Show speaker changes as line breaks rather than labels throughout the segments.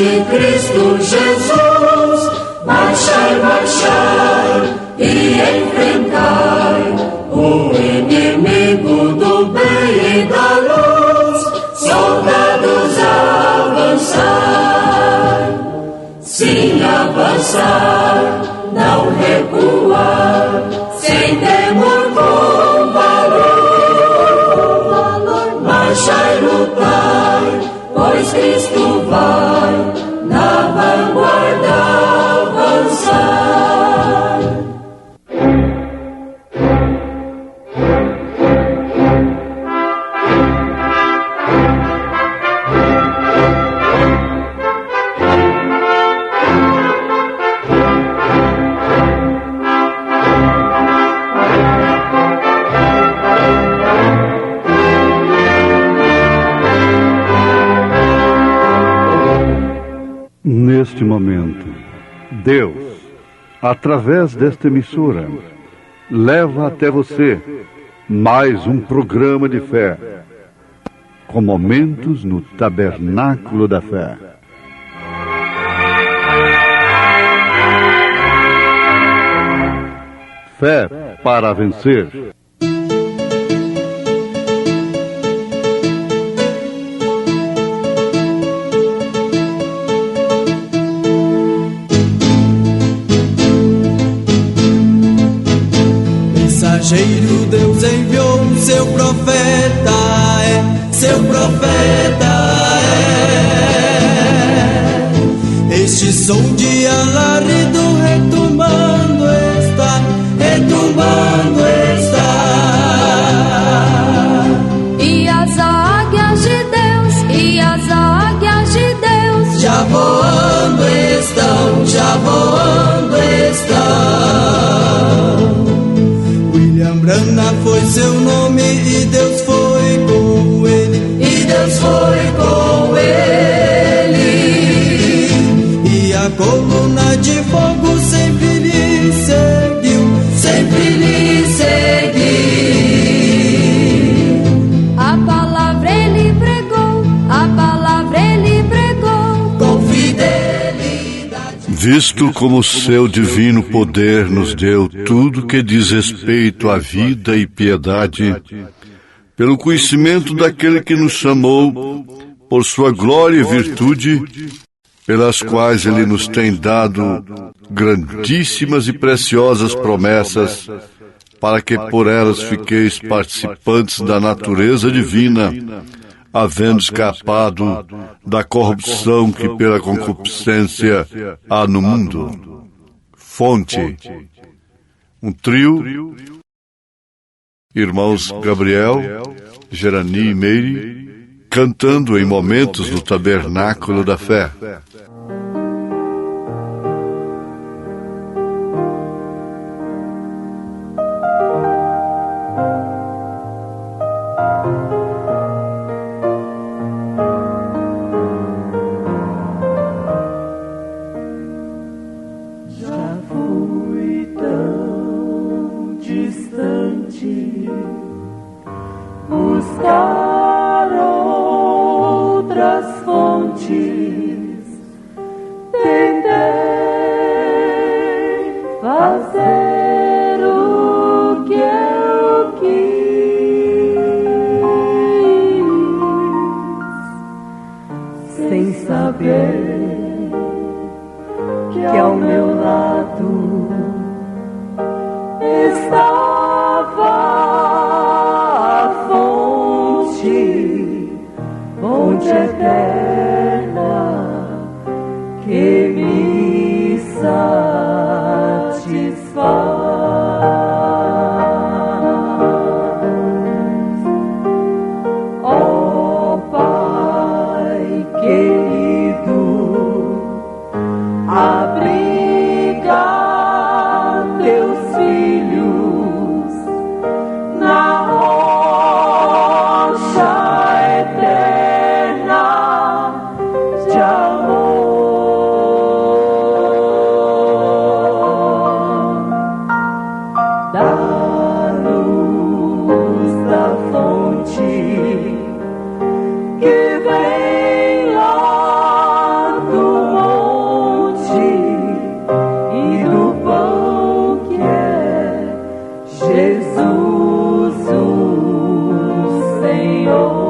de Cristo Jesus, marchai, marchai e enfrentai o inimigo do bem e da luz. Soldados, avançai, sim, avançar, não recuar, sem temor, com valor, marchai, lutai, pois Cristo vai na vanguarda avançar.
Neste momento, Deus, através desta emissora, leva até você mais um programa de fé, com momentos no Tabernáculo da Fé. Fé para vencer.
Mensageiro, Deus enviou seu profeta, seu profeta Este som de alarido retumbando está, retumbando está.
E as águias de Deus, e as águias de Deus
já voando estão, já voando estão. William Branham foi seu nome e Deus foi com ele, e Deus foi com ele. E a coluna de fogo sempre lhe seguiu, sempre lhe seguiu.
A palavra ele pregou, a palavra ele pregou
com fidelidade.
Visto como seu divino poder nos deu tudo que diz respeito à vida e piedade, pelo conhecimento daquele que nos chamou, por sua glória e virtude, pelas quais ele nos tem dado grandíssimas e preciosas promessas, para que por elas fiqueis participantes da natureza divina, havendo escapado da corrupção que pela concupiscência há no mundo. Fonte, um trio, irmãos Gabriel, Gerani e Meire, cantando em momentos no Tabernáculo da Fé.
Já fui tão distante, buscar outras fontes, tentei fazer o que eu quis, sem saber que ao meu lado estava a fonte, fonte eterna que me satisfaz. Ó Pai querido, abriga teus filhos na rocha eterna de amor. Dá-nos da fonte que vem lá do Jesus, o Senhor.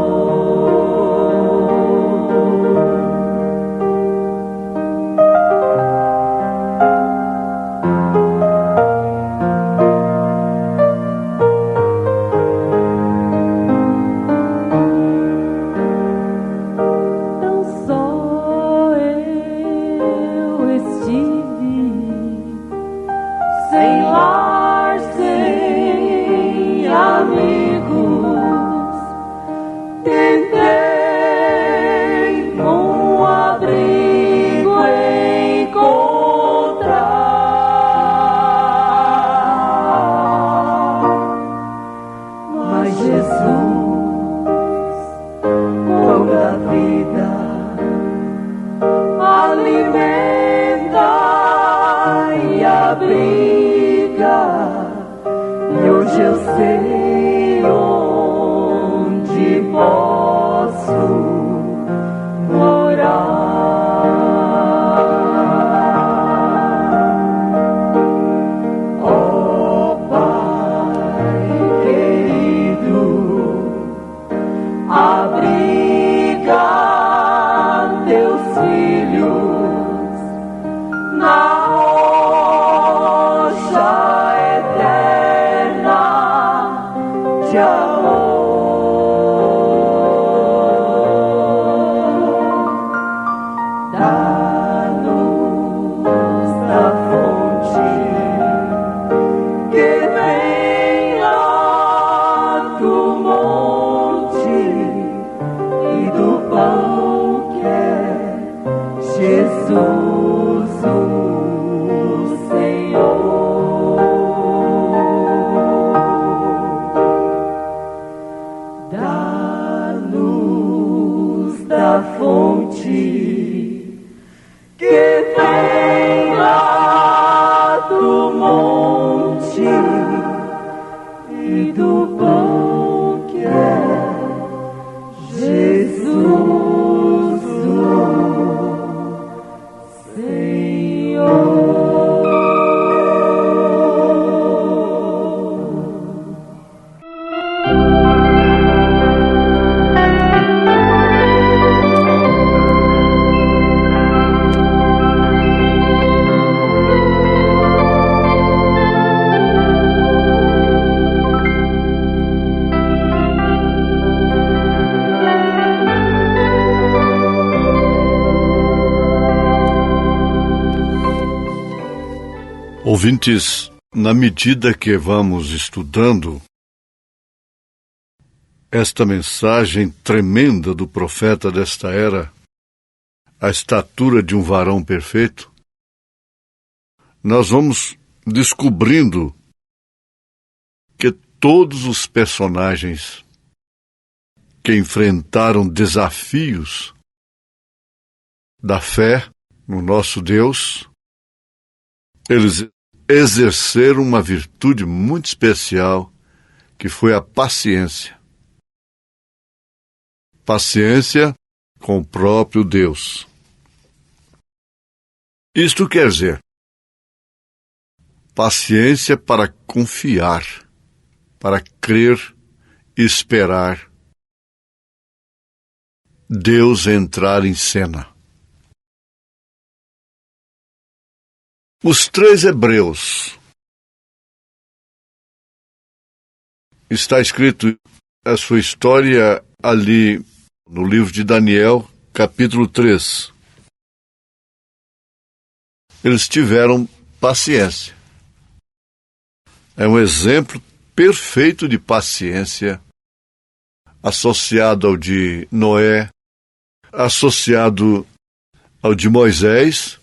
Ouvintes, na medida que vamos estudando esta mensagem tremenda do profeta desta era, a estatura de um varão perfeito, nós vamos descobrindo que todos os personagens que enfrentaram desafios da fé no nosso Deus, eles exerceram uma virtude muito especial, que foi a paciência. Paciência com o próprio Deus. Isto quer dizer, paciência para confiar, para crer e esperar Deus entrar em cena. Os 3 hebreus, está escrito a sua história ali no livro de Daniel, capítulo 3. Eles tiveram paciência. É um exemplo perfeito de paciência, associado ao de Noé, associado ao de Moisés,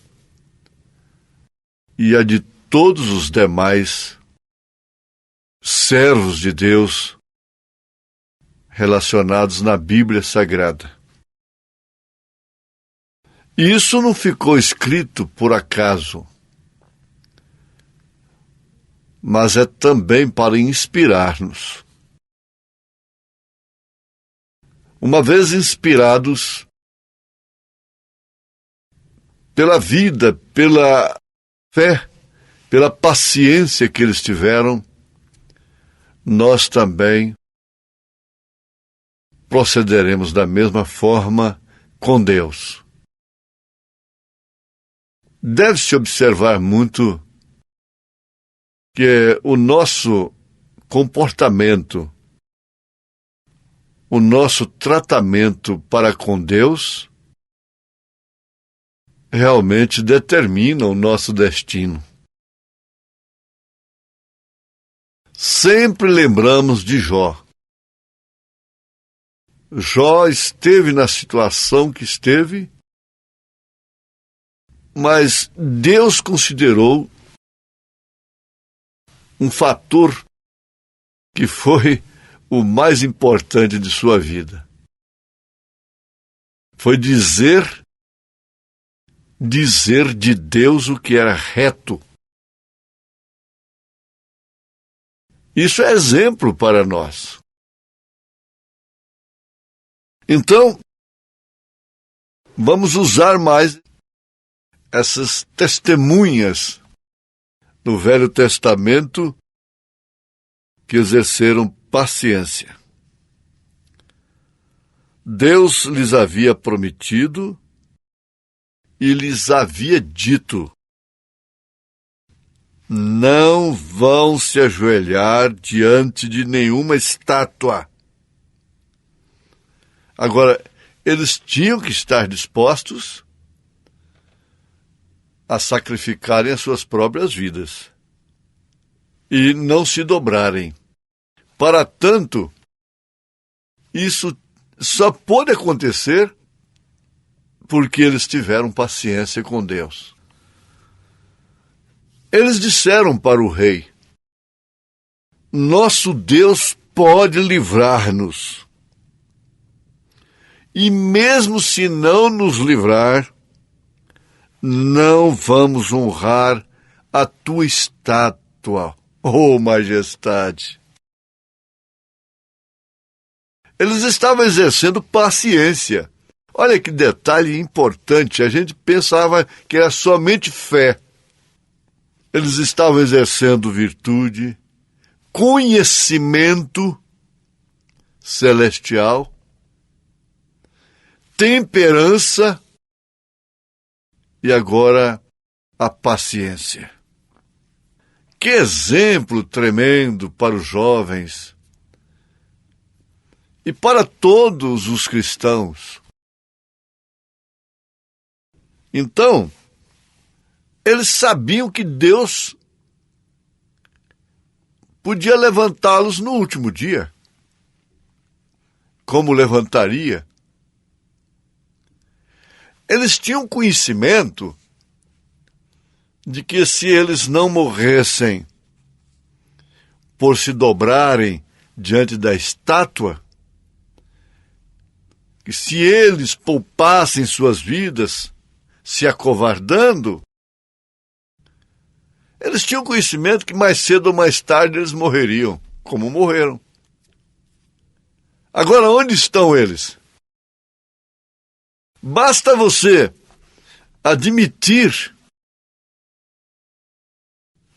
e a de todos os demais servos de Deus relacionados na Bíblia Sagrada. E isso não ficou escrito por acaso, mas é também para inspirar-nos. Uma vez inspirados pela vida, pela fé, pela paciência que eles tiveram, nós também procederemos da mesma forma com Deus. Deve-se observar muito que o nosso comportamento, o nosso tratamento para com Deus realmente determina o nosso destino. Sempre lembramos de Jó. Jó esteve na situação que esteve, mas Deus considerou um fator que foi o mais importante de sua vida. Foi dizer de Deus o que era reto. Isso é exemplo para nós. Então, vamos usar mais essas testemunhas no Velho Testamento que exerceram paciência. Deus lhes havia prometido e lhes havia dito: não vão se ajoelhar diante de nenhuma estátua. Agora, eles tinham que estar dispostos a sacrificarem as suas próprias vidas e não se dobrarem. Para tanto, isso só pôde acontecer porque eles tiveram paciência com Deus. Eles disseram para o rei: nosso Deus pode livrar-nos. E mesmo se não nos livrar, não vamos honrar a tua estátua, ó majestade. Eles estavam exercendo paciência. Olha que detalhe importante, a gente pensava que era somente fé. Eles estavam exercendo virtude, conhecimento celestial, temperança e agora a paciência. Que exemplo tremendo para os jovens e para todos os cristãos. Então, eles sabiam que Deus podia levantá-los no último dia. Como levantaria? Eles tinham conhecimento de que se eles não morressem por se dobrarem diante da estátua, que se eles poupassem suas vidas se acovardando, eles tinham conhecimento que mais cedo ou mais tarde eles morreriam, como morreram. Agora, onde estão eles? Basta você admitir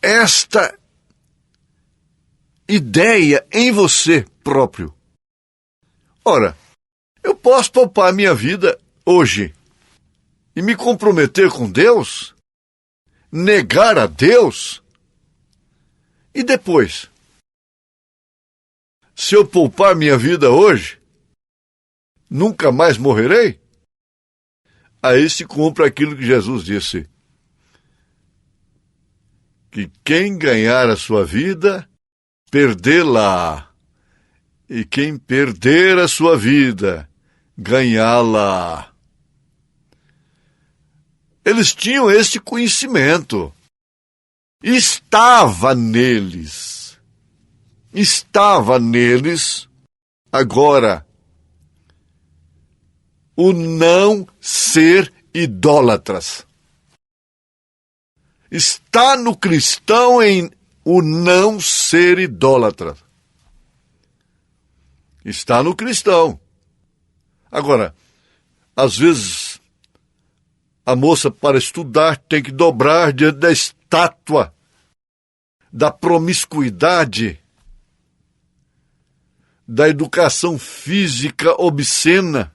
esta ideia em você próprio. Ora, eu posso poupar minha vida hoje e me comprometer com Deus, negar a Deus, e depois, se eu poupar minha vida hoje, nunca mais morrerei? Aí se cumpre aquilo que Jesus disse, que quem ganhar a sua vida, perdê-la, e quem perder a sua vida, ganhá-la. Eles tinham esse conhecimento. Estava neles. Agora, o não ser idólatras. Está no cristão em o não ser idólatra. Está no cristão. Agora, às vezes, a moça, para estudar, tem que dobrar diante da estátua da promiscuidade. da educação física obscena.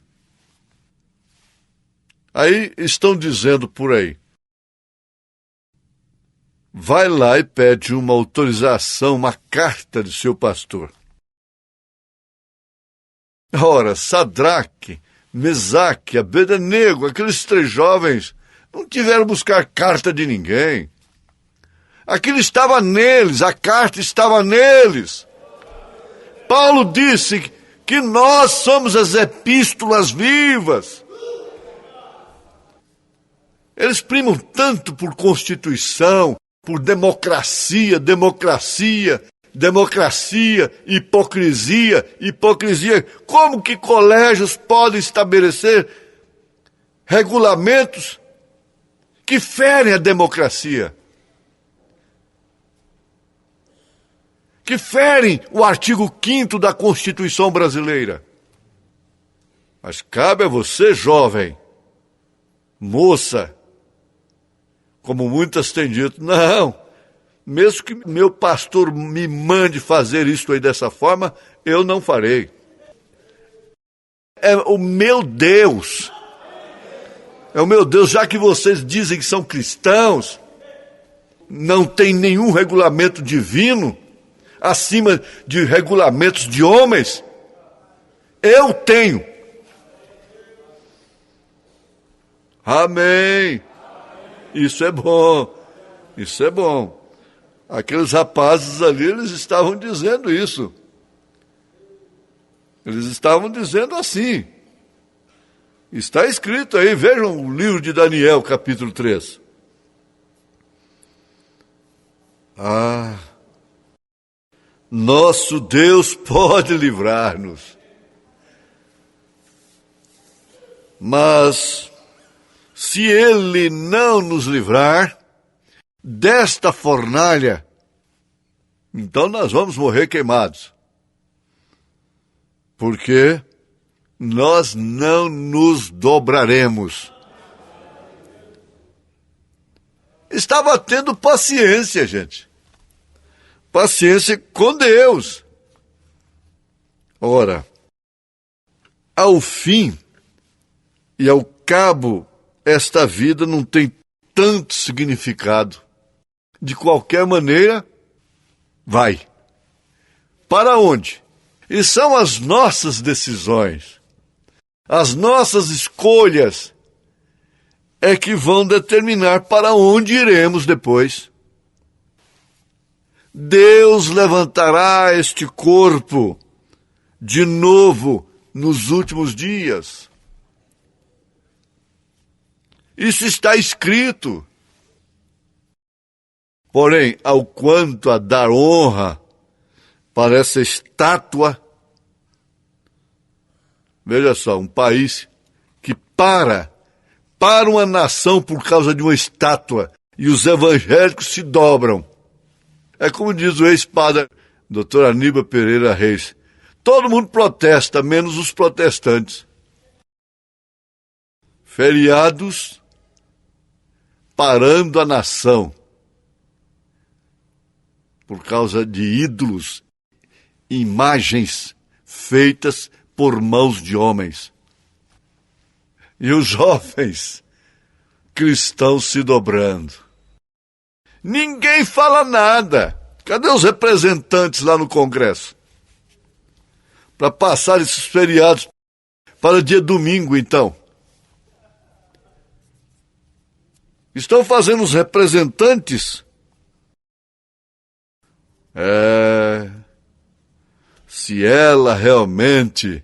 Aí estão dizendo por aí, vai lá e pede uma autorização, uma carta de seu pastor. Ora, Sadraque, Mesaque, Abednego, aqueles 3 jovens, não tiveram buscar carta de ninguém. Aquilo estava neles, a carta estava neles. Paulo disse que nós somos as epístolas vivas. Eles primam tanto por constituição, por democracia, hipocrisia. Como que colégios podem estabelecer regulamentos que ferem a democracia? Que ferem o artigo 5º da Constituição brasileira? Mas cabe a você, jovem, moça, como muitas têm dito, não, mesmo que meu pastor me mande fazer isso aí dessa forma, eu não farei. É o meu Deus. É o meu Deus, já que vocês dizem que são cristãos, não tem nenhum regulamento divino acima de regulamentos de homens, eu tenho. Amém. Isso é bom. Isso é bom. Aqueles rapazes ali, eles estavam dizendo isso. Eles estavam dizendo assim. Está escrito aí, vejam o livro de Daniel, capítulo 3. Nosso Deus pode livrar-nos. Mas, se Ele não nos livrar desta fornalha, então nós vamos morrer queimados. Porque nós não nos dobraremos. Estava tendo paciência, gente. Paciência com Deus. Ora, ao fim e ao cabo, esta vida não tem tanto significado. De qualquer maneira, vai. Para onde? E são as nossas decisões, as nossas escolhas, é que vão determinar para onde iremos depois. Deus levantará este corpo de novo nos últimos dias. Isso está escrito. Porém, ao quanto a dar honra para essa estátua, veja só, um país que para uma nação por causa de uma estátua, e os evangélicos se dobram. É como diz o ex-padre Dr. Aníbal Pereira Reis, todo mundo protesta, menos os protestantes. Feriados parando a nação por causa de ídolos, imagens feitas por mãos de homens. E os jovens cristãos se dobrando. Ninguém fala nada. Cadê os representantes lá no Congresso? Para passar esses feriados para dia domingo, então. Estão fazendo os representantes? Se ela realmente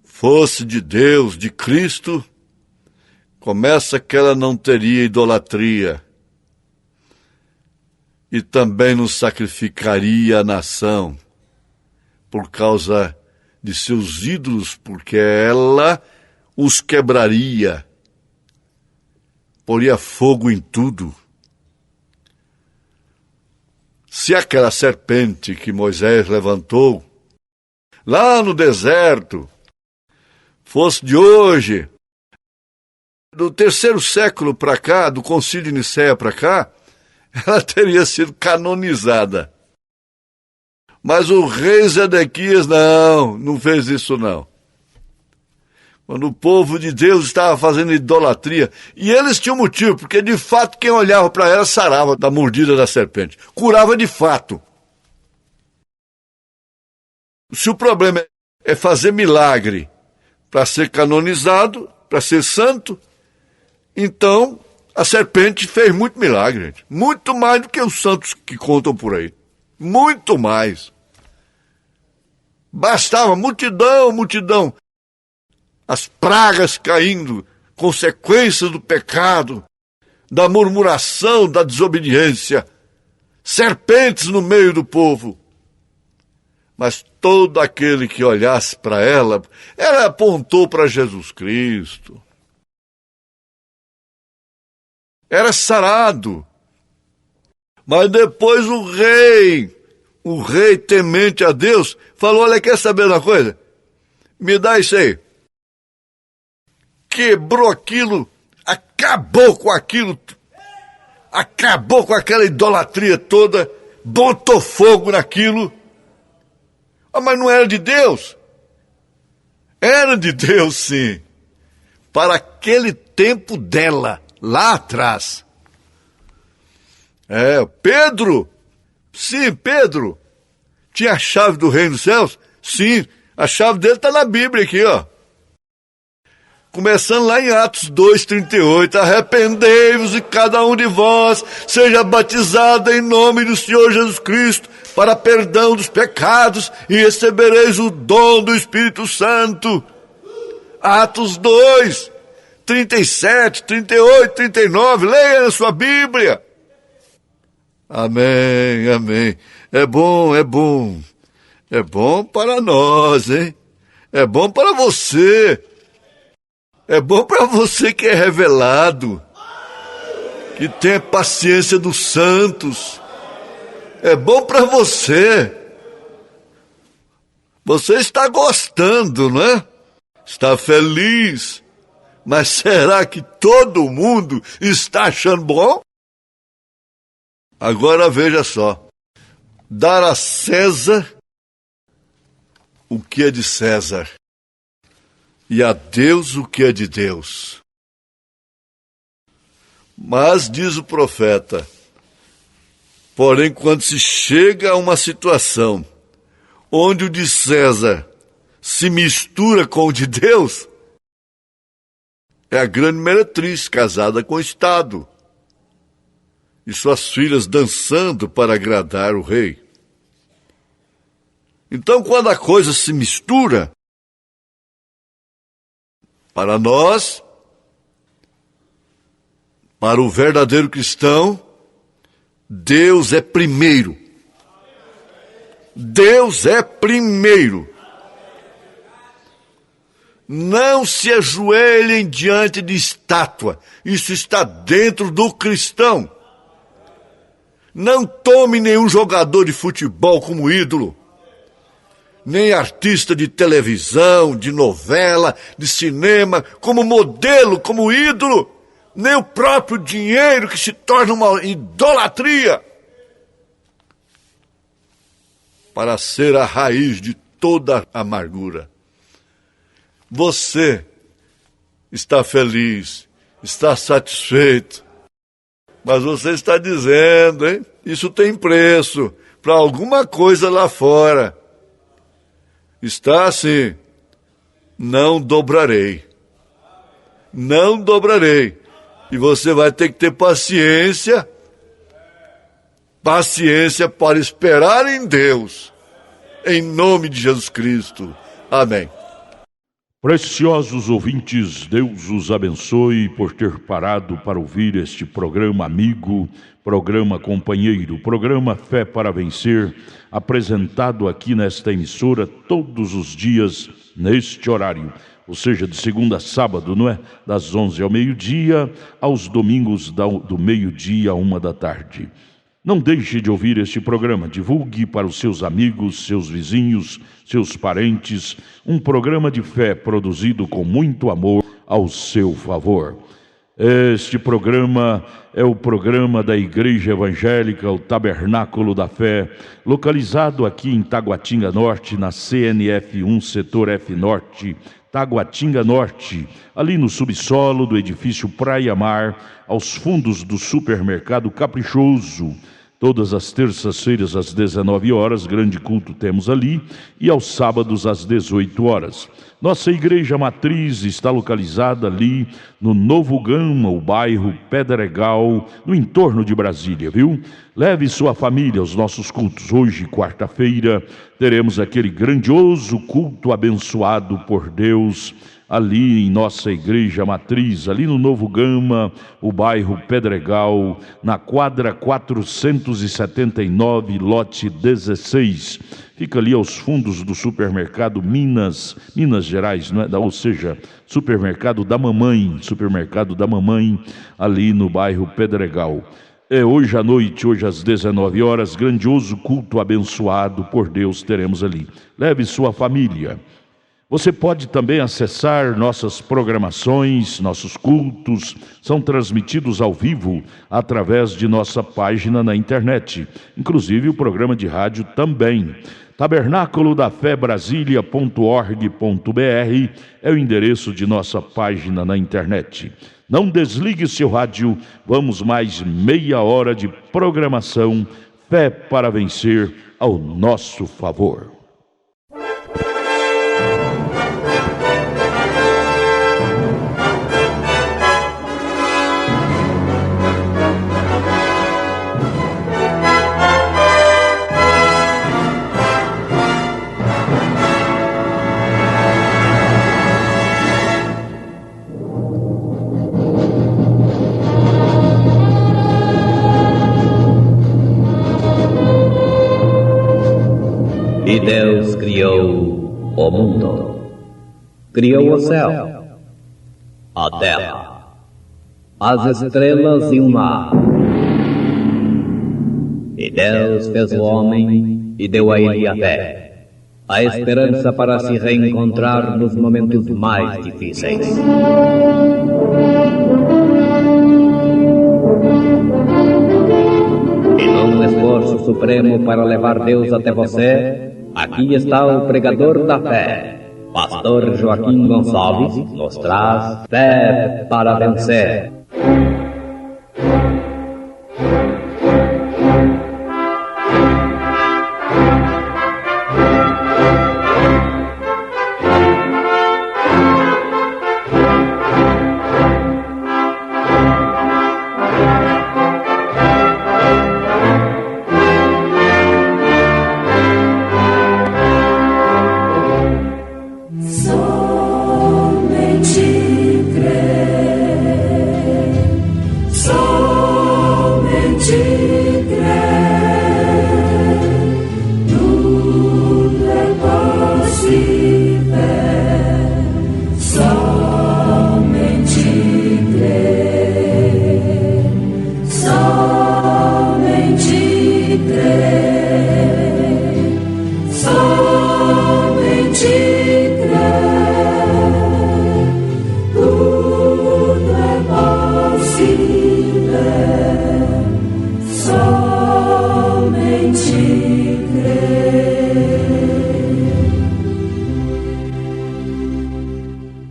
fosse de Deus, de Cristo, começa que ela não teria idolatria. E também não sacrificaria a nação por causa de seus ídolos, porque ela os quebraria, poria fogo em tudo. Se aquela serpente que Moisés levantou lá no deserto fosse de hoje, do 3º século para cá, do Concílio de Nicéia para cá, ela teria sido canonizada. Mas o rei Zedequias não fez isso não. Quando o povo de Deus estava fazendo idolatria, e eles tinham motivo, porque de fato quem olhava para ela sarava da mordida da serpente, curava de fato. Se o problema é fazer milagre para ser canonizado, para ser santo, então a serpente fez muito milagre, gente. Muito mais do que os santos que contam por aí. Muito mais. Bastava multidão. As pragas caindo, consequências do pecado, da murmuração, da desobediência, serpentes no meio do povo. Mas todo aquele que olhasse para ela apontou para Jesus Cristo. Era sarado. Mas depois o rei temente a Deus, falou, olha, quer saber uma coisa? Me dá isso aí. Quebrou aquilo, acabou com aquela idolatria toda, botou fogo naquilo. Ah, mas não era de Deus? Era de Deus, sim. Para aquele tempo dela, lá atrás. Pedro. Sim, Pedro. Tinha a chave do reino dos céus? Sim, a chave dele está na Bíblia aqui, ó. Começando lá em Atos 2:38, arrependei-vos e cada um de vós seja batizado em nome do Senhor Jesus Cristo para perdão dos pecados e recebereis o dom do Espírito Santo. Atos 2:37, 38, 39, leia na sua Bíblia. Amém, amém. É bom. É bom para nós, hein? É bom para você. É bom para você que é revelado, que tem a paciência dos santos. É bom para você. Você está gostando, né? Está feliz. Mas será que todo mundo está achando bom? Agora veja só. Dar a César o que é de César. E a Deus o que é de Deus. Mas, diz o profeta, porém, quando se chega a uma situação onde o de César se mistura com o de Deus, é a grande meretriz casada com o Estado, e suas filhas dançando para agradar o rei. Então, quando a coisa se mistura, para nós, para o verdadeiro cristão, Deus é primeiro. Deus é primeiro. Não se ajoelhem diante de estátua. Isso está dentro do cristão. Não tome nenhum jogador de futebol como ídolo. Nem artista de televisão, de novela, de cinema, como modelo, como ídolo, nem o próprio dinheiro que se torna uma idolatria, para ser a raiz de toda a amargura. Você está feliz, está satisfeito, mas você está dizendo, hein? Isso tem preço para alguma coisa lá fora. Está assim, não dobrarei. Não dobrarei. E você vai ter que ter paciência para esperar em Deus, em nome de Jesus Cristo. Amém.
Preciosos ouvintes, Deus os abençoe por ter parado para ouvir este programa amigo, programa companheiro, programa Fé para Vencer, apresentado aqui nesta emissora todos os dias neste horário, ou seja, de segunda a sábado, não é? Das 11 ao meio-dia, aos domingos do meio-dia à 1h. Não deixe de ouvir este programa, divulgue para os seus amigos, seus vizinhos, seus parentes, um programa de fé produzido com muito amor ao seu favor. Este programa é o programa da Igreja Evangélica, o Tabernáculo da Fé, localizado aqui em Taguatinga Norte, na CNF 1, Setor F Norte, Taguatinga Norte, ali no subsolo do edifício Praia Mar, aos fundos do supermercado Caprichoso. Todas as terças-feiras às 19 horas, grande culto temos ali, e aos sábados às 18 horas. Nossa igreja matriz está localizada ali no Novo Gama, o bairro Pedregal, no entorno de Brasília, viu? Leve sua família aos nossos cultos. Hoje, quarta-feira, teremos aquele grandioso culto abençoado por Deus, ali em nossa igreja matriz, ali no Novo Gama, o bairro Pedregal, na quadra 479, lote 16. Fica ali aos fundos do supermercado Minas Gerais, não é? Ou seja, supermercado da mamãe, ali no bairro Pedregal. Hoje à noite, hoje às 19 horas, grandioso culto abençoado por Deus teremos ali. Leve sua família. Você pode também acessar nossas programações, nossos cultos, são transmitidos ao vivo através de nossa página na internet, inclusive o programa de rádio também. Tabernáculo da Fé Brasília.org.br é o endereço de nossa página na internet. Não desligue seu rádio, vamos mais meia hora de programação, Fé para Vencer ao nosso favor.
E Deus criou o mundo, criou o céu, a terra, as estrelas e o mar. E Deus fez o homem e deu a ele a fé, a esperança para se reencontrar nos momentos mais difíceis. E num esforço supremo para levar Deus até você, aqui está o pregador da fé, Pastor Joaquim Gonçalves, nos traz Fé para Vencer.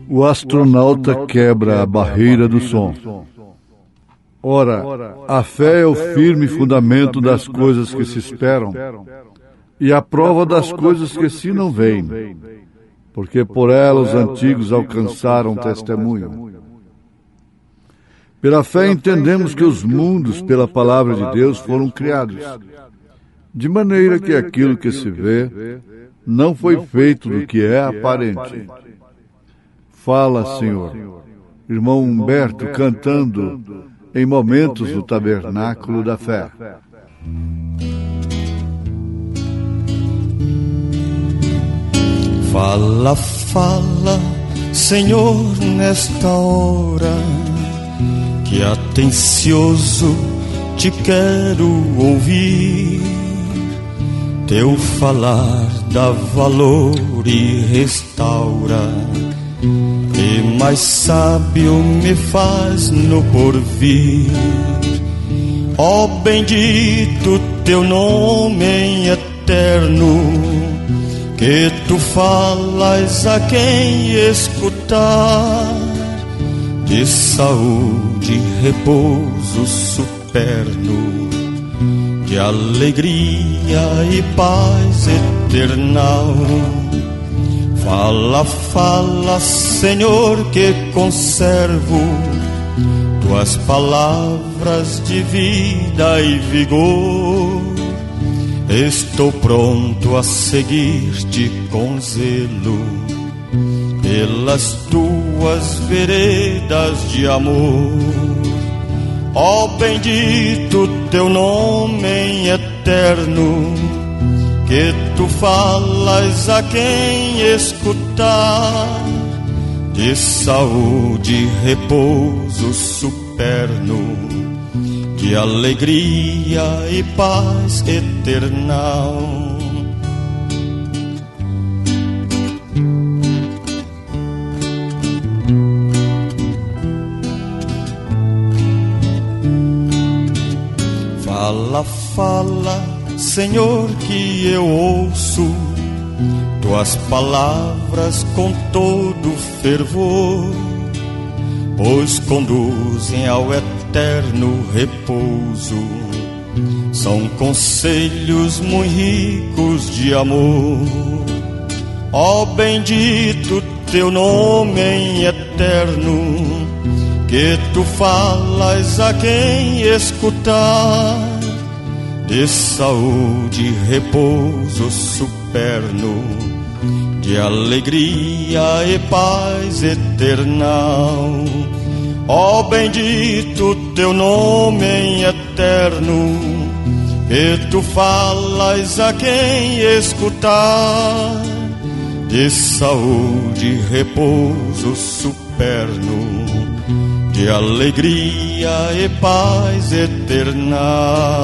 O astronauta quebra a barreira do som. Ora, a fé é o firme fundamento das coisas que se esperam e a prova das coisas que se não veem, porque por ela os antigos alcançaram testemunho. Pela fé entendemos que os mundos, pela palavra de Deus, foram criados, de maneira que aquilo que se vê não foi feito do que é aparente. Fala, Senhor. Irmão Humberto cantando em momentos do Tabernáculo da Fé.
Fala, fala, Senhor, nesta hora, que atencioso te quero ouvir. Teu falar dá valor e restaura e mais sábio me faz no porvir. Ó bendito teu nome em eterno, que tu falas a quem escutar, de saúde e repouso superno, de alegria e paz eternal. Fala, fala, Senhor, que conservo tuas palavras de vida e vigor. Estou pronto a seguir-te com zelo pelas tuas veredas de amor. Ó bendito teu nome em eterno, que tu falas a quem escutar, de saúde e repouso superno, de alegria e paz eternal. Fala, fala, Senhor, que eu ouço tuas palavras com todo fervor, pois conduzem ao eterno repouso. São conselhos muito ricos de amor. Ó bendito teu nome em eterno, que tu falas a quem escutar, de saúde e repouso superno, de alegria e paz eternal. Ó bendito teu nome em eterno, que tu falas a quem escutar, de saúde e repouso superno, de alegria e paz eternal.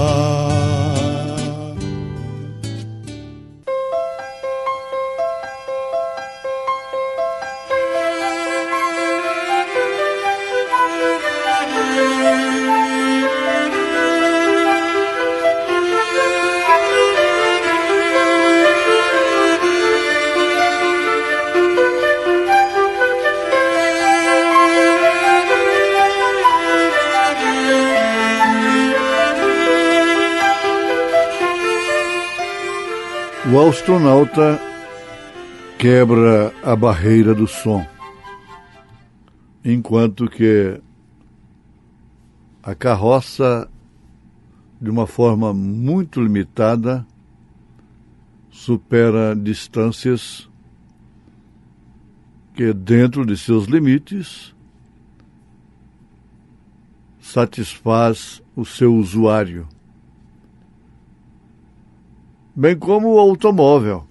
O astronauta quebra a barreira do som, enquanto que a carroça, de uma forma muito limitada, supera distâncias que, dentro de seus limites, satisfaz o seu usuário, bem como o automóvel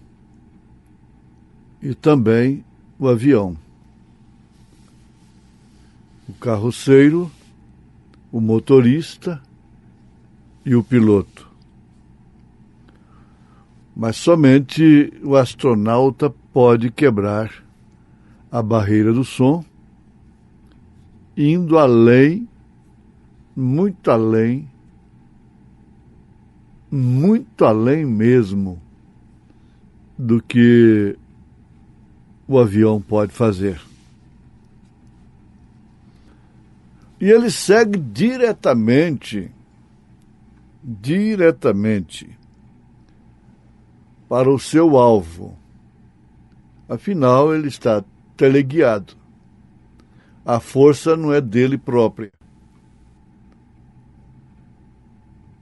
e também o avião, o carroceiro, o motorista e o piloto. Mas somente o astronauta pode quebrar a barreira do som, indo além, muito além mesmo do que o avião pode fazer. E ele segue diretamente para o seu alvo. Afinal, ele está teleguiado. A força não é dele própria.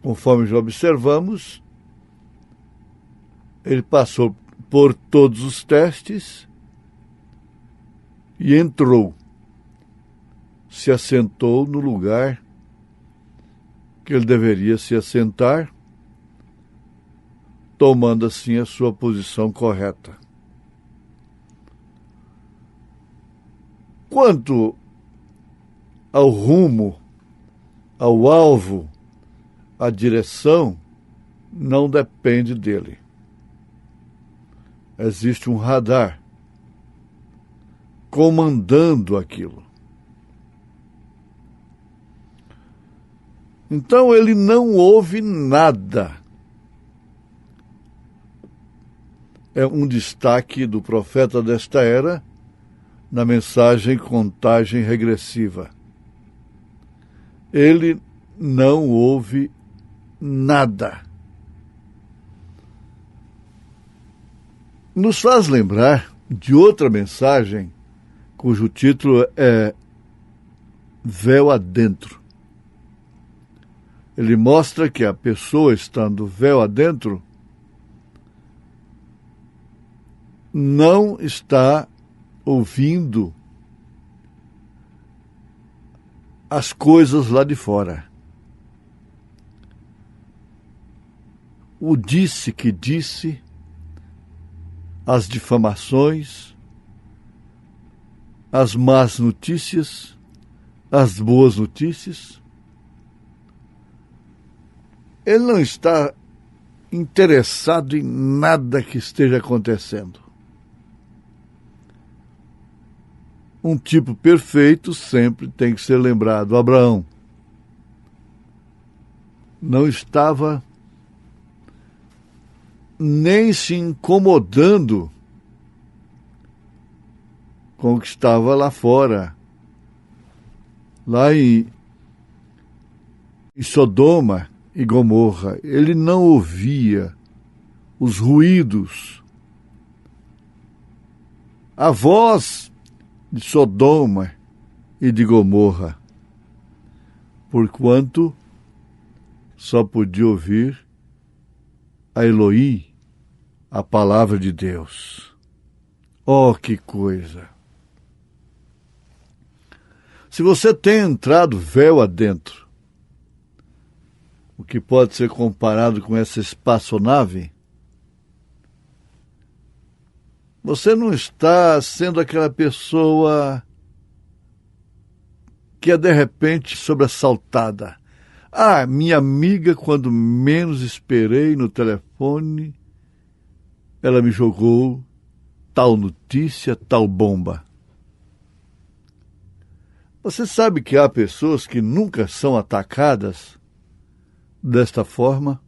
Conforme já observamos, ele passou por todos os testes e entrou, se assentou no lugar que ele deveria se assentar, tomando assim a sua posição correta. Quanto ao rumo, ao alvo, a direção não depende dele. Existe um radar comandando aquilo. Então ele não ouve nada. É um destaque do profeta desta era na mensagem Contagem Regressiva. Ele não ouve nada. Nos faz lembrar de outra mensagem cujo título é Véu Adentro. Ele mostra que a pessoa estando véu adentro não está ouvindo as coisas lá de fora. O disse que disse, as difamações, as más notícias, as boas notícias. Ele não está interessado em nada que esteja acontecendo. Um tipo perfeito sempre tem que ser lembrado. Abraão não estava nem se incomodando com o que estava lá fora, lá em Sodoma e Gomorra. Ele não ouvia os ruídos, a voz de Sodoma e de Gomorra, porquanto só podia ouvir a Elohim, a palavra de Deus. Oh, que coisa! Se você tem entrado véu adentro, o que pode ser comparado com essa espaçonave, você não está sendo aquela pessoa que é de repente sobressaltada. Ah, minha amiga, quando menos esperei no telefone, ela me jogou tal notícia, tal bomba. Você sabe que há pessoas que nunca são atacadas desta forma?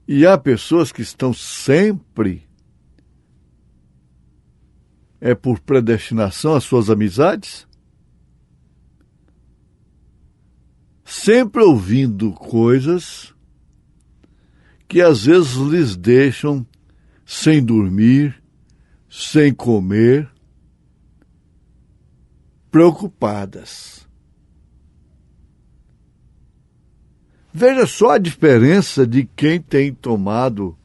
E há pessoas que estão sempre, por predestinação, as suas amizades? Sempre ouvindo coisas que às vezes lhes deixam sem dormir, sem comer, preocupadas. Veja só a diferença de quem tem tomado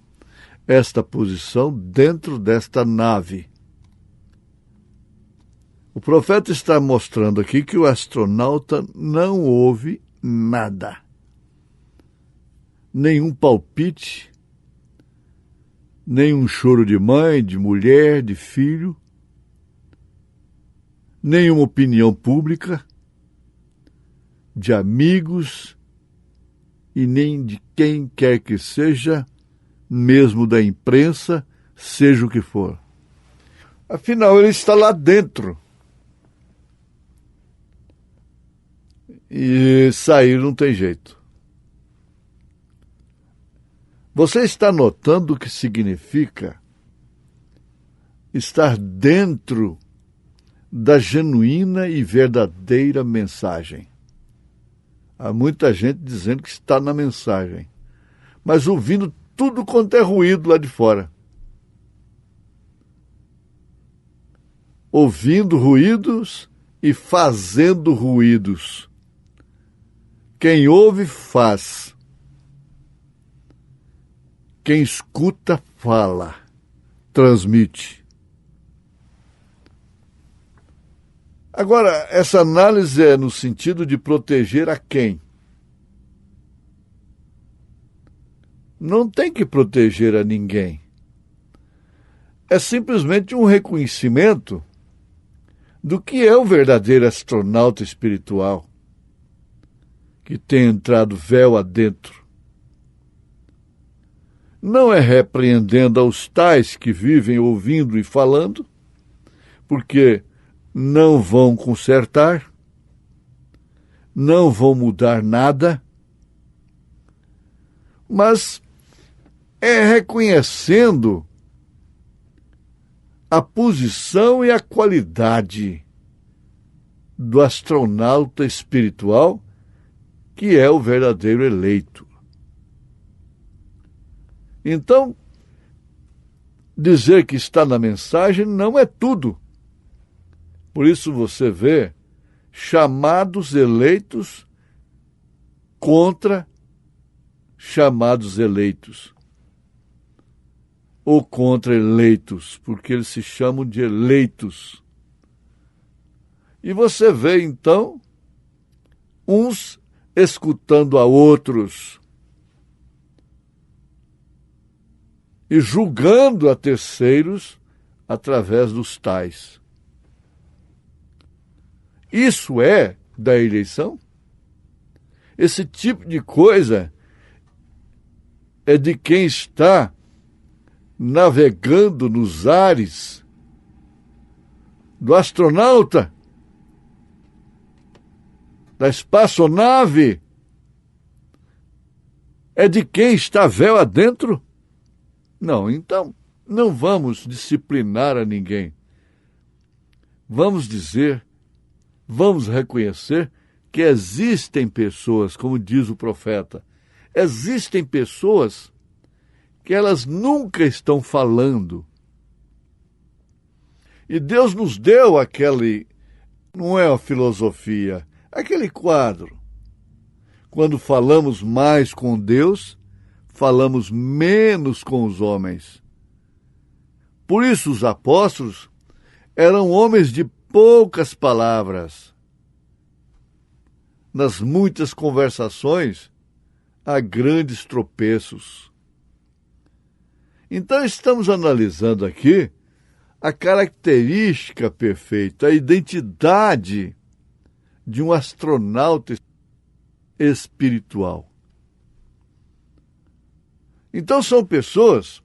esta posição dentro desta nave. O profeta está mostrando aqui que o astronauta não ouve nada. Nenhum palpite, nenhum choro de mãe, de mulher, de filho, nenhuma opinião pública, de amigos e nem de quem quer que seja, mesmo da imprensa, seja o que for. Afinal, ele está lá dentro. E sair não tem jeito. Você está notando o que significa estar dentro da genuína e verdadeira mensagem? Há muita gente dizendo que está na mensagem, mas ouvindo tudo quanto é ruído lá de fora. Ouvindo ruídos e fazendo ruídos. Quem ouve, faz. Quem escuta, fala, transmite. Agora, essa análise é no sentido de proteger a quem? Não tem que proteger a ninguém. É simplesmente um reconhecimento do que é o verdadeiro astronauta espiritual, que tem entrado véu adentro. Não é repreendendo aos tais que vivem ouvindo e falando, porque não vão consertar, não vão mudar nada, mas é reconhecendo a posição e a qualidade do astronauta espiritual, que é o verdadeiro eleito. Então, dizer que está na mensagem não é tudo. Por isso você vê chamados eleitos contra chamados eleitos. Ou contra eleitos, porque eles se chamam de eleitos. E você vê, então, uns escutando a outros e julgando a terceiros através dos tais. Isso é da eleição? Esse tipo de coisa é de quem está navegando nos ares, do astronauta, da espaçonave, é de quem está véu adentro? Não, então não vamos disciplinar a ninguém. Vamos dizer, vamos reconhecer que existem pessoas, como diz o profeta, existem pessoas que elas nunca estão falando. E Deus nos deu não é uma filosofia, aquele quadro. Quando falamos mais com Deus, falamos menos com os homens. Por isso os apóstolos eram homens de poucas palavras. Nas muitas conversações, há grandes tropeços. Então estamos analisando aqui a característica perfeita, a identidade de um astronauta espiritual. Então são pessoas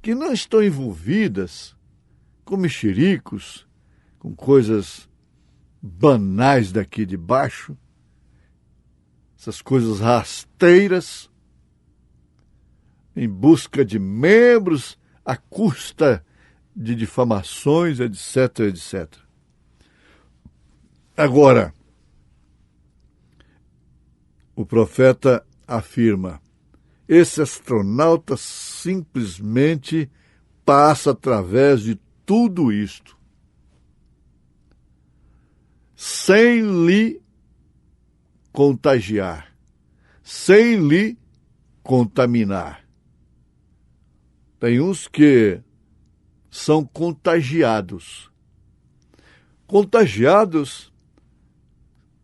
que não estão envolvidas com mexericos, com coisas banais daqui de baixo, essas coisas rasteiras, em busca de membros à custa de difamações, etc, etc. Agora, o profeta afirma: esse astronauta simplesmente passa através de tudo isto, sem lhe contagiar, sem lhe contaminar. Tem uns que são contagiados. Contagiados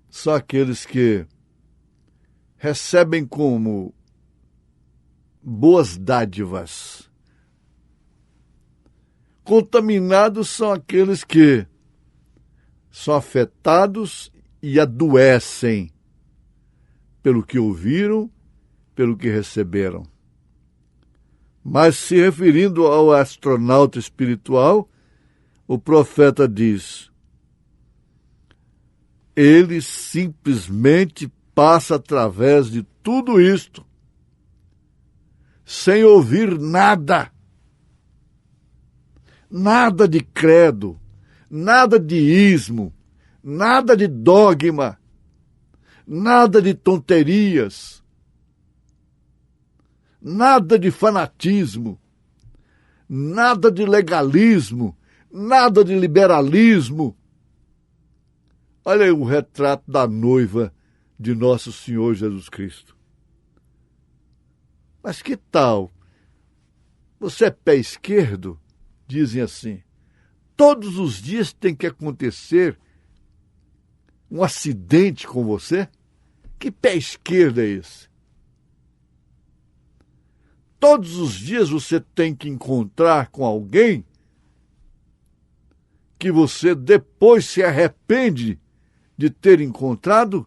são aqueles que recebem como boas dádivas. Contaminados são aqueles que são afetados e adoecem pelo que ouviram, pelo que receberam. Mas se referindo ao astronauta espiritual, o profeta diz: ele simplesmente passa através de tudo isto, sem ouvir nada. Nada de credo, nada de ismo, nada de dogma, nada de tonterias, nada de fanatismo, nada de legalismo, nada de liberalismo. Olha aí o retrato da noiva de nosso Senhor Jesus Cristo. Mas que tal? Você é pé esquerdo? Dizem assim. Todos os dias tem que acontecer um acidente com você? Que pé esquerdo é esse? Todos os dias você tem que encontrar com alguém que você depois se arrepende de ter encontrado,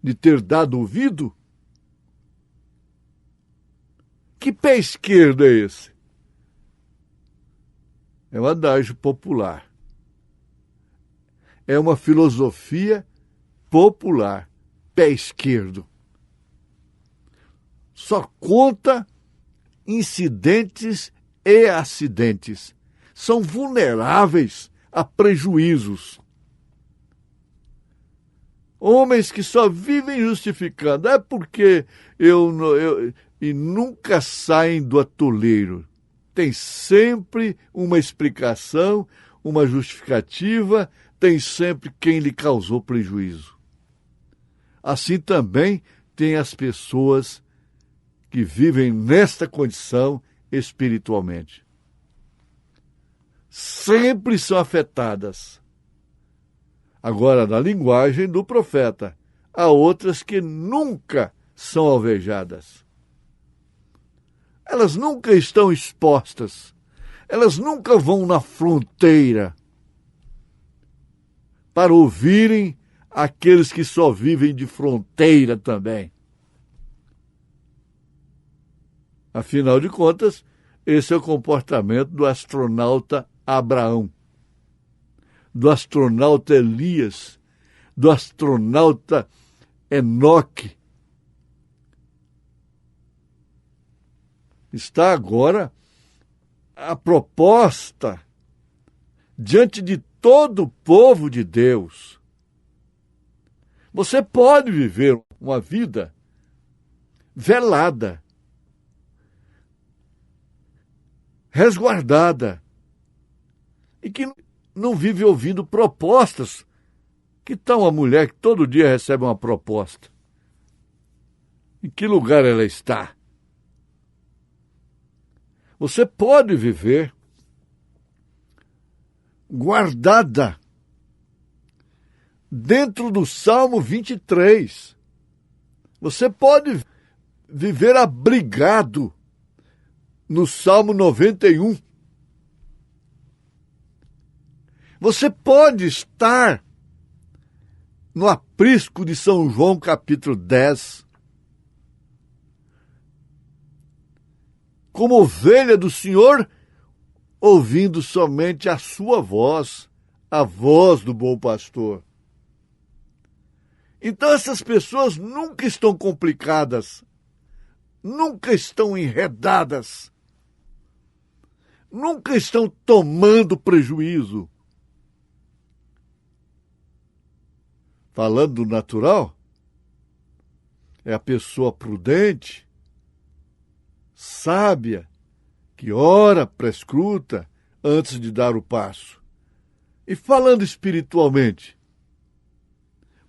de ter dado ouvido? Que pé esquerdo é esse? É um adágio popular. é uma filosofia popular, pé esquerdo. Só conta incidentes e acidentes. São vulneráveis a prejuízos. Homens que só vivem justificando. É porque e nunca saem do atoleiro. Tem sempre uma explicação, uma justificativa, tem sempre quem lhe causou prejuízo. Assim também tem as pessoas que vivem nesta condição espiritualmente. Sempre são afetadas. Agora, na linguagem do profeta, há outras que nunca são alvejadas. Elas nunca estão expostas. Elas nunca vão na fronteira para ouvirem aqueles que só vivem de fronteira também. Afinal de contas, esse é o comportamento do astronauta Abraão, do astronauta Elias, do astronauta Enoque. Está agora a proposta diante de todo o povo de Deus. Você pode viver uma vida velada, resguardada, e que não vive ouvindo propostas. Que tal uma mulher que todo dia recebe uma proposta? Em que lugar ela está? Você pode viver guardada dentro do Salmo 23. Você pode viver abrigado no Salmo 91. Você pode estar no aprisco de São João, capítulo 10. Como ovelha do Senhor, ouvindo somente a sua voz, a voz do bom pastor. Então essas pessoas nunca estão complicadas, nunca estão enredadas, nunca estão tomando prejuízo. Falando do natural, é a pessoa prudente, sábia, que ora, prescruta antes de dar o passo. E falando espiritualmente,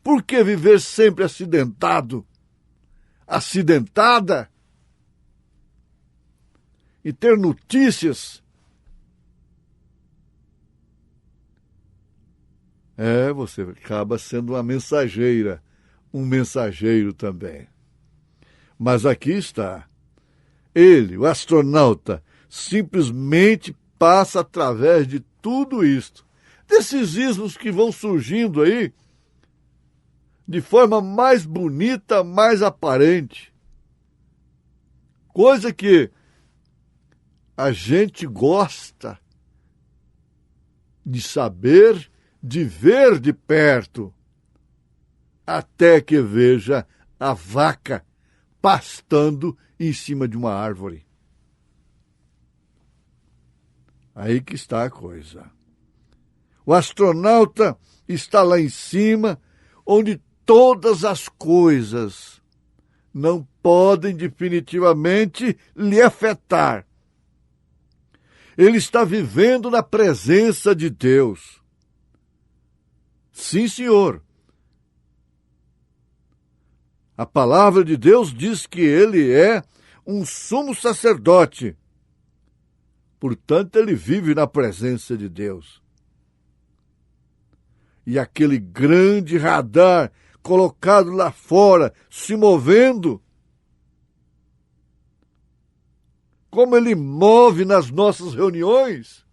por que viver sempre acidentado, acidentada, e ter notícias? Você acaba sendo uma mensageira, um mensageiro também. Mas aqui está. Ele, o astronauta, simplesmente passa através de tudo isto. Desses ismos que vão surgindo aí, de forma mais bonita, mais aparente. Coisa que a gente gosta de saber, de ver de perto, até que veja a vaca pastando em cima de uma árvore. Aí que está a coisa. O astronauta está lá em cima, onde todas as coisas não podem definitivamente lhe afetar. Ele está vivendo na presença de Deus. Sim, senhor. A palavra de Deus diz que ele é um sumo sacerdote. Portanto, ele vive na presença de Deus. E aquele grande radar colocado lá fora, se movendo, como ele move nas nossas reuniões,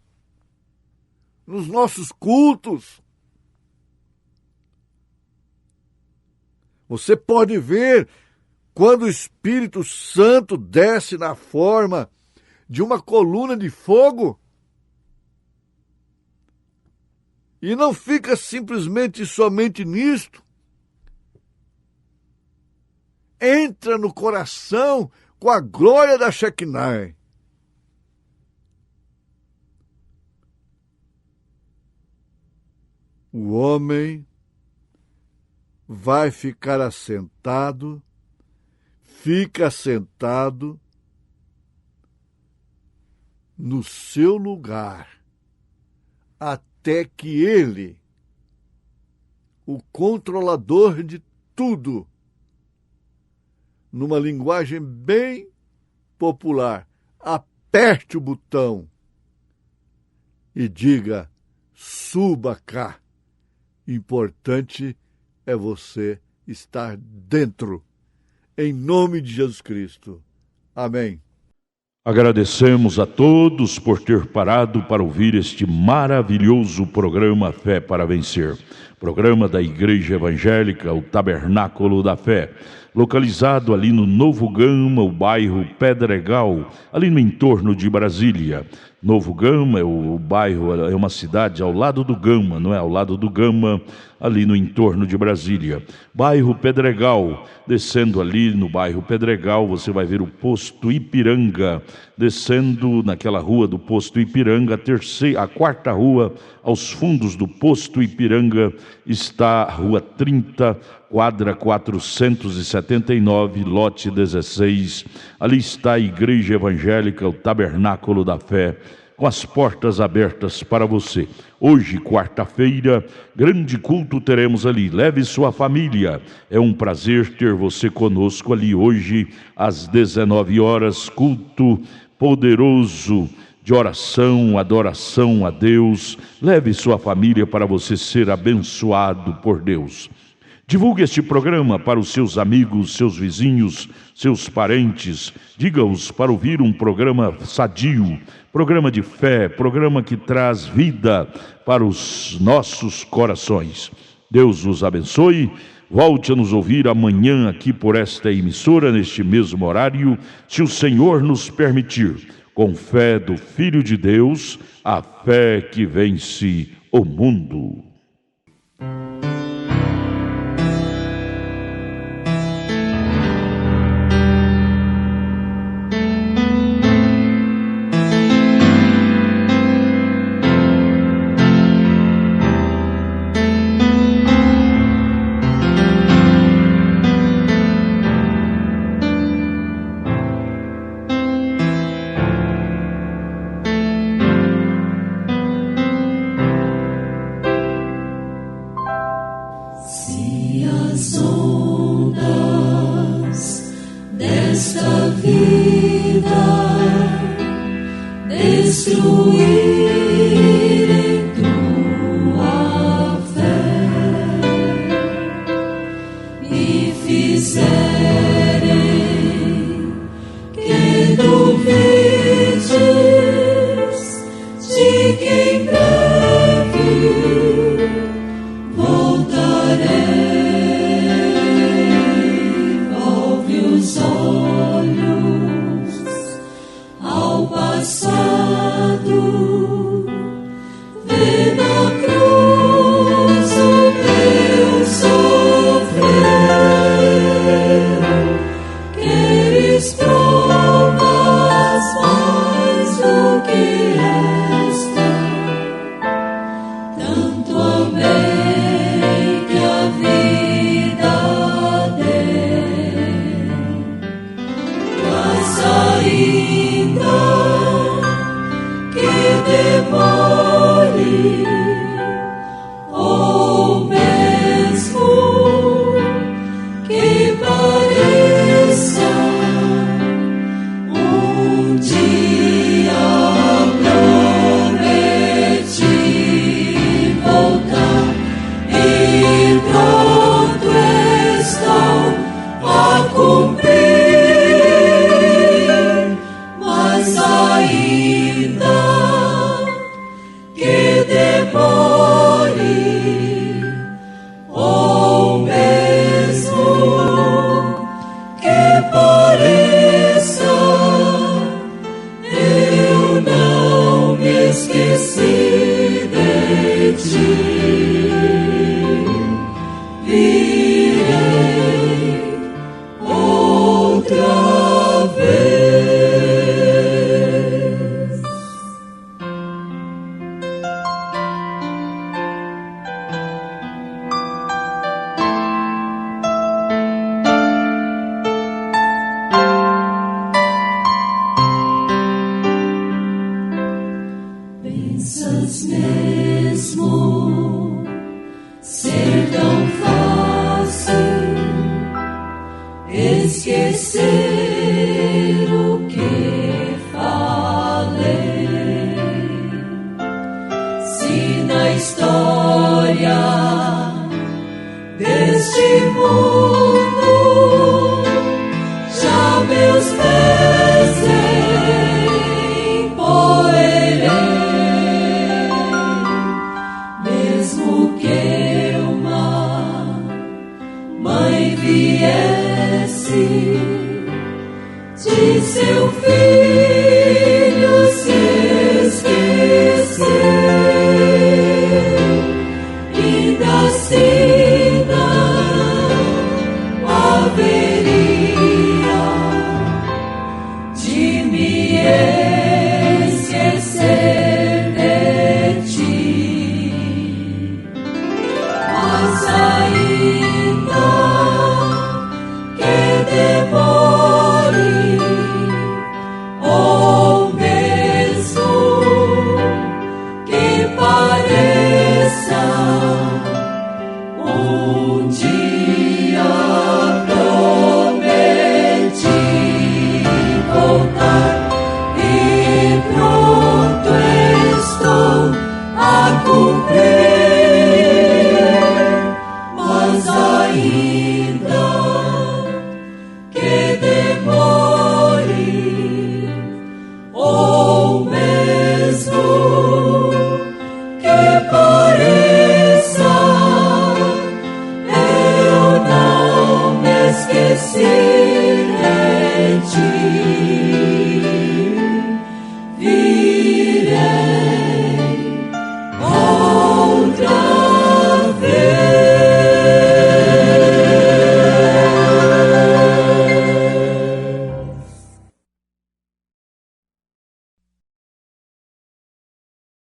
nos nossos cultos. Você pode ver quando o Espírito Santo desce na forma de uma coluna de fogo. E não fica simplesmente somente nisto. Entra no coração com a glória da Shekinah. O homem vai ficar assentado, fica assentado no seu lugar, até que ele, o controlador de tudo, numa linguagem bem popular, aperte o botão e diga: suba cá. Importante é você estar dentro, em nome de Jesus Cristo. Amém.
Agradecemos a todos por ter parado para ouvir este maravilhoso programa Fé para Vencer. Programa da Igreja Evangélica, o Tabernáculo da Fé, localizado ali no Novo Gama, o bairro Pedregal, ali no entorno de Brasília. Novo Gama, o bairro, é uma cidade ao lado do Gama, não é? Ao lado do Gama, ali no entorno de Brasília. Bairro Pedregal, descendo ali no bairro Pedregal, você vai ver o posto Ipiranga. Descendo naquela rua do posto Ipiranga, a quarta rua, aos fundos do posto Ipiranga, está a rua 30, quadra 479, lote 16. Ali está a Igreja Evangélica, o Tabernáculo da Fé, com as portas abertas para você. Hoje, quarta-feira, grande culto teremos ali. Leve sua família. É um prazer ter você conosco ali hoje, às 19 horas, culto poderoso de oração, adoração a Deus. Leve sua família para você ser abençoado por Deus. Divulgue este programa para os seus amigos, seus vizinhos, seus parentes. Diga-os para ouvir um programa sadio, programa de fé, programa que traz vida para os nossos corações. Deus os abençoe. Volte a nos ouvir amanhã aqui por esta emissora, neste mesmo horário, se o Senhor nos permitir. Com fé do Filho de Deus, a fé que vence o mundo.
Passado
Pensas mesmo ser tão fácil esquecer o que falei? Se na história deste mundo